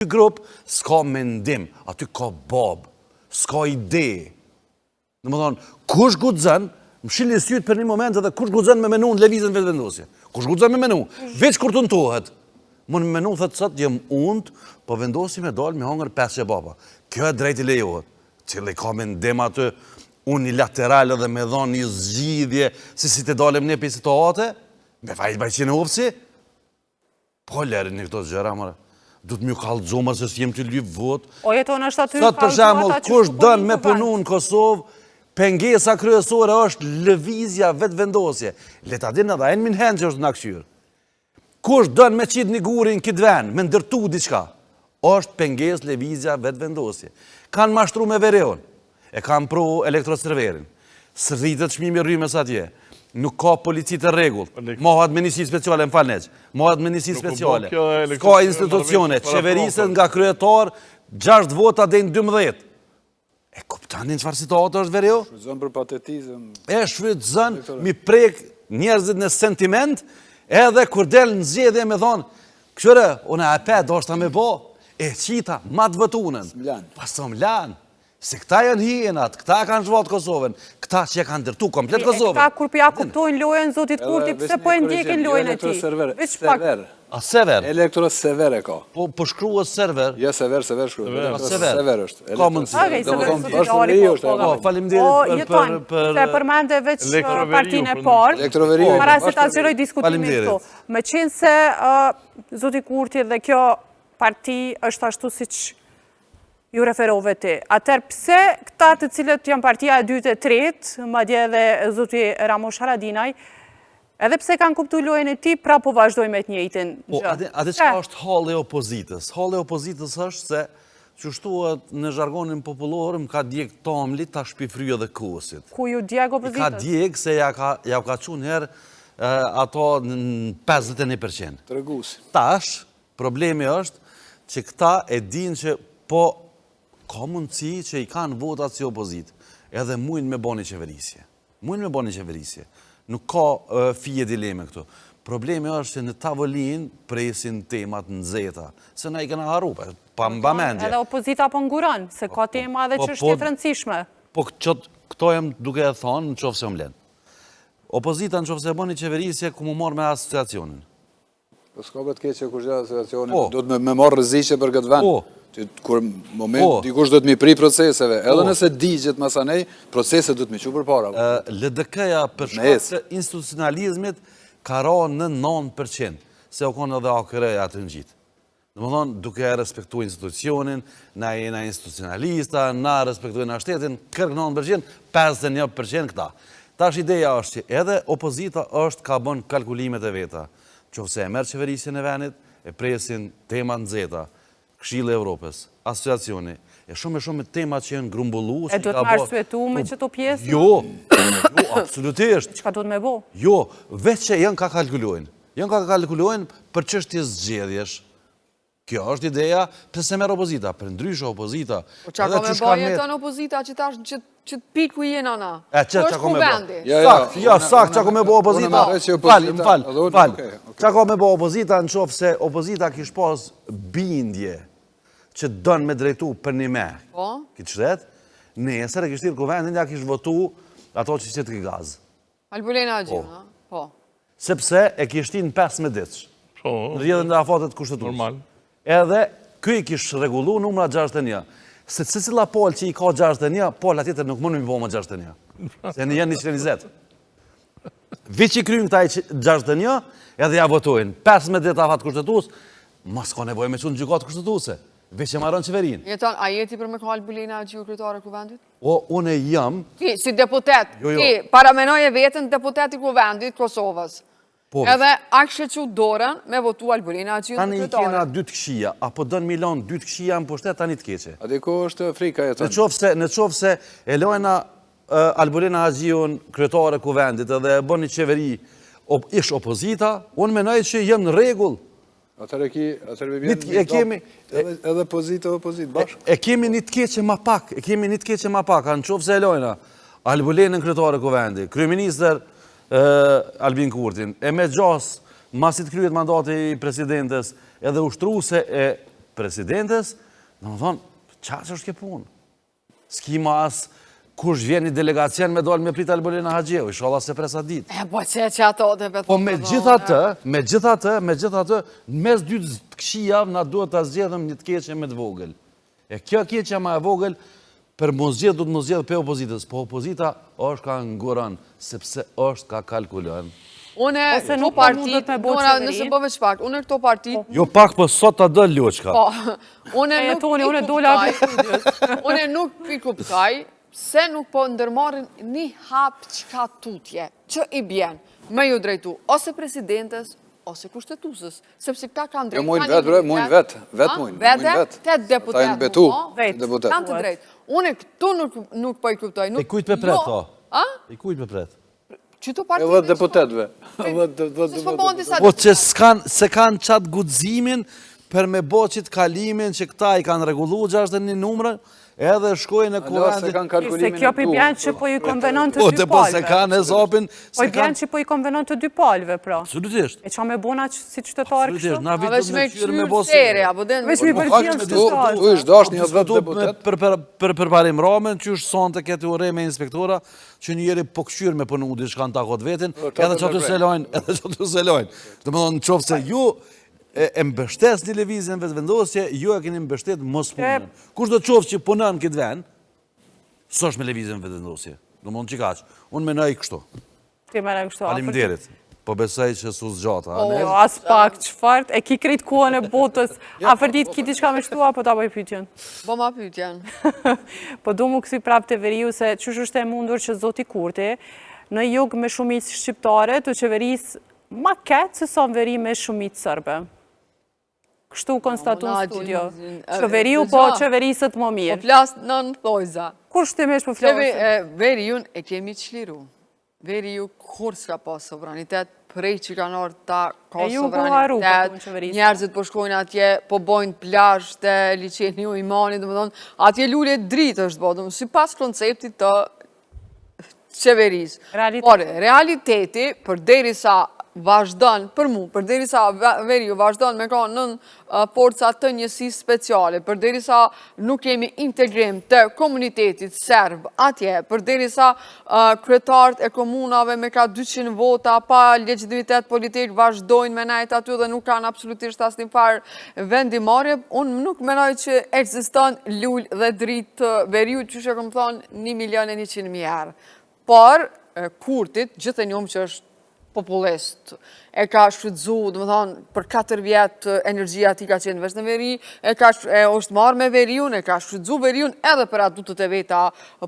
Ky grup s'ka mendim, aty ka bob, s'ka ide. Në më thonë, kush guxon, më shili sytë për një moment edhe kush guxon me menu në levizën vetëvendosje. Kush guxon me menu, veç kur të nëtohet. Më në menu thëtë sot, jem undë, po vendosi me dalë me hangër 5 baba. Kjo e drejti lejohet. Cili ka mendim aty, unilateral edhe me dhonë një zgjidhje, si të dalëm ne për situate, me fajtë bajqinë ofësi, po lërë një këto gjëra, mëre. Du të mjë kallëzoma se s'jem të lypë votë. O jeton është aty sot për shembull, kush dënë me punu në Kosovë, pengesa kryesore është lëvizja vetëvendosje. Leta din edhe, e në minhen që është në këshyrë. Kush dënë me qitë një gurin këtë ven, me ndërtu diçka, është penges lëvizja vetëvendosje. Kanë mashtru me Vereon, e kanë pro elektroserverin. Së rritët çmimi rrymës atje. Nuk ka polici të rregull, mohat me njësi speciale, më falneq, mohat me njësi speciale, s'ka institucione, qeverisët nga kryetar, 6 vota dhe në 12. E kuptanin çfarë situatë është Vereo? Shfrytëzon për patetizëm. E shfrytëzon, mi prek njerëzit në sentiment, edhe kur del në zgjedhje me thonë, këshyre, unë e pe, do është ta me bo, e qita, ma të vëtunën. Pas të mlanë. Se këta janë hienat, këta kanë zhvatë Kosovën, këta që e kanë dërtu komplet Kosovën. Këta kur përja kuptojnë lojën, zotit Kurti, pëse po e ndjekin lojën e ti? Sever. A sever? Elektrosever e ka. Po shkrua sever? Ja, sever shkrua. Sever është. Ka mundësi. Po, falimderit për... Se përmende veç partinë e parë, para se ta zgjeroj diskutimin këtu. Me qenë se zotit Kurti dhe kjo parti është ashtu si që ju referove ti. Atër pse këta të cilët janë partia e 2 e 3, madje edhe zoti Ramosh Haradinaj, edhe pse kanë kuptu lojën e ti, pra po vazhdoj me të njëjtin gjë. Ate që është halë e opozitës? Halë e opozitës është se që shtuat në zhargonin popullor, më ka djek tamli ta shpifryë dhe kosit. Ku ju djek opozitës? Ka djek se ja ka qunë herë ato në 51%. Tregusi. Tash, problemi është që këta e din që po ka mundësi që i kanë votat si opozit, edhe mujnë me bani qeverisje. Nuk ka fije dileme këtu. Problemi është që në tavolin presin temat në zeta, se na i këna haru, pa mba mendje. Edhe opozita po nguron, se ka tema edhe që është të rëndësishme. Po këto jem duke e thonë në qofë se më lenë. Opozita në qofë se bani qeverisje, ku mu marrë me asociacionin. Po s'ka bet keqe kur gjë asociacionin, do të me marrë rëzishe për këtë vend. Kur moment dikush do të mi pri proceseve, edhe nëse digjet masanej, proceset do të mi që për para. LDK-ja për shkak të institucionalizmit ka ra në 9%, se o konë edhe AKR-ja të në gjitë. Në më thonë, duke e respektu institucionin, na jena institucionalista, na respektuina shtetin, kërk 9%, 51% këta. Tash ideja është që edhe opozita është ka bën kalkulimet e veta, qofse e merë qeverisjen e venit, e presin temat në zeta, Këshilli e Evropës, asociacioni, e shumë tema që jenë grumbullu. E do të marrë suetu me qëto pjesë? Jo, absolutisht. Qka do të me bo? Jo, veç që janë ka kalkulojnë. Janë ka kalkulojnë për çështje zgjedhjesh. Kjo është ideja, pëse se merë opozita, për ndryshë opozita. Po qa ka me bëjë jeton opozita që tash që të pitë ku jenë ana? E që qa ka me bëjë? Sakt, qa ka me bëjë opozita. Falë. Qa ka me bëjë opozita në qofë se opozita kish pas bindje që dënë me drejtu për një me. Kitë shtetë, nesër e kishtirë kuvendin ja kish votu ato që qëtë ki gaz. Albulena Agjiu, po. Sepse e kishtin 15 ditës. Në rrjedhën dhe afatet kushtetus. Edhe këj kish regullu numra 61. Se cila pol që i ka 61, pol atjetër nuk mund me po më 61. Se në jenë 120. Vich i krynë këta i 61, edhe ja votojnë. 15 dit afat kushtetus, mas ka nevoj me që në gjykatë kushtetuse. Vich e marron qeverin. Jeton, a jeti për me ka Albulena Agjiu kryetare kuvendit? O, une jam... Ti, si deputet, ti paramenoje vetën deputet i kuvendit Kosovës. Edhe akshe që dorën me votu Albulena Agjiu kryetare. Tani i kena 2 këshia, apo dënë Milan 2 këshia në pushtet, tani të keqe. A diko është frika jeton? Në qofë se e lojna Albulena Agjiu kryetare kuvendit edhe bën një qeveri ish opozita, unë menoj që jëm në regull. Atër e kemi edhe pozita bashkë. E kemi një të keqe ma pak, në qofë se e lojna Albulenën kryetare kuvendit, kryeministër Albin Kurtin, e me gjas, masit kryet mandati i presidentes, edhe ushtru se e presidentes, në më thonë, qaqë është ke punë? S'ki ma asë kush vjen një delegacion me dollë me prit Albolina Haxheu, inshallah se presa ditë. Po që ato dhe betë. Po me gjithatë, në mes dy të këshijave na duhet ta zgjedhëm një të keqe me të vogël. E kjo keqja ma e vogël, për mos zgjedh do të mos zgjedh për opozitës, po opozita është ka nguron, sepse është ka kalkulon. Une këto partit, nëse po veç pak, une këto partit... Jo pak, po sot ta do Loçka. Po, une nuk i kuptoj, se nuk po ndërmarrin një hap qka tutje, që i bjen, me ju drejtu, ose presidentes, ose kushtetusës, sepse këta kanë drejt. Mujnë vetë. Te deputet, ta jenë betu, kanë të drejt. Une këtu nuk po i kuptoj. E kujt me pret, o? E kujt me pret? Qëto partit? E vëtë deputetve. Po që se kanë qatë gudzimin për me boqit kalimin që këta i kanë regullu 61 numre, edhe shkojnë në kuvendit. Se kjo për bjanë që po i konvenon të dy palve. Po se kanë e zopin. Po i bjanë që po i konvenon të dy palve, pra. Absolutisht. E qa me bona si qytetarë kështu? Absolutisht, na A vitë veç me me qyrë me këshyrë bosë. sere, apo den... Veç mi përgjën së stajtë. Tu ishtë dash një vetë deputet. Për përparim ramen, që është son të ketë ure me inspektora, që njëri po këshyrë me pënu di shkan takot vetin, edhe që të selojnë. Të më thonë, në qofë se ju e mbështes një levizjen vetëvendosje, ju e keni mbështet mos punën. Kush do të qofë që punën këtë ven, së është me levizjen vetëvendosje. Do mund që kaqë. Unë menaj kështu. Ti menaj kështu. Faleminderit. Po besoj që su zgjata. O, as pak, qëfart, e ki krejt kuën e botës. A fërdit ki diçka me shtua, po ta bëj pyetjen. Po ma pyetjen. Po du mu kësi prap të veriu se qësh është e mundur që Zoti Kurti në jug me shumicë shqiptare të qeverisë ma ketë se sa në veri me shumicë sërbe. Kështu konstatu në studio. Qeveriu po qeverisët më mirë. Po flasë në thojza. Kur shtimesh po flasë? Veri jun e kemi qliru. Veri ju kur s'ka pas sovranitet, prej që kanë orë ta ka sovranitet, njerëzit po shkojnë atje, po bojnë plazh të liçeni u Imani, dhe më thonë, atje lulje dritë është bo, si pas konceptit të qeverisë. Por, realiteti, për deri sa vazhdan, për mu, për deri sa veri ju vazhdan me ka nën forca të njësisë speciale, për deri sa nuk kemi integrim të komunitetit serb atje, për deri sa kryetarët e komunave me ka 200 vota pa legjitimitet politik vazhdojnë me najt aty dhe nuk kanë absolutisht asnjë farë vendimarrje, unë nuk menoj që ekziston lull dhe dritë veriu që që këmë thonë 1.100.000 herë. Por, Kurtit, gjithë e njohëm që është populist, e ka shfrytzu, dhe më thonë, për 4 vjetë energjia ti ka qenë veç në veri, e është marrë me veriun, e ka shfrytzu veriun edhe për adutët e veta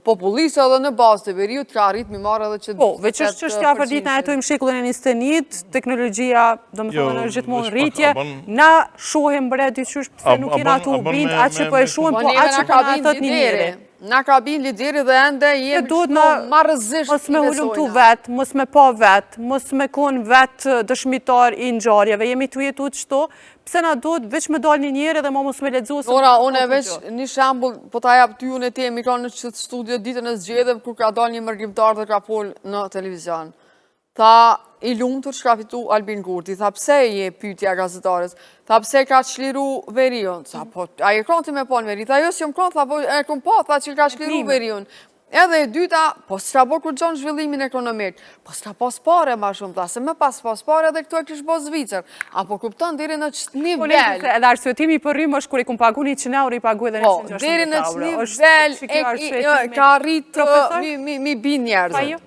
populiste dhe në bazë të veriut ka arrit mi marrë edhe që... Po, veç është që shtja për ditë na jetojmë shekullin e 21, teknologjia, dhe më thonë, është gjithmonë rritje, na shohim bre dyqysh pëse nuk jena tu bind, atë që po e shohim, po atë që po na thot një njëri. Na ka bin lideri dhe ende jemi qëto marrëzisht mos me hullumtu vetë, mos me pa vetë, mos me konë vetë dëshmitar i ngjarjeve, jemi të jetu të qëto, pse na duhet veç me dal një njëri dhe ma mos me ledzu. Nora, unë e veç një shambull, po ta jap ty unë e te, mi ka në qëtë studio ditën e zgjedhëm, kur ka dal një mërgjimtar dhe ka pol në televizion. Tha, i lumë të që ka fitu Albin Kurti, tha pse je pyetja gazetarës, tha pse ka qliru veriun, tha po, a e konti me pon veri, tha jo si jom konti, tha po, e kom po, tha që ka qliru veriun. Edhe e dyta, po s'ka bo kur gjonë zhvillimin ekonomik, po s'ka pas pare ma shumë, tha se me pas pare edhe këtu e kish bo Zvicër, apo kupton diri në qëtë nivel. Edhe arsyetimi për rrimë është kur i kum pagu 100 euro, i pagu edhe 160 euro. Po, diri në qëtë nivel ka rritë mi bin njerëzit.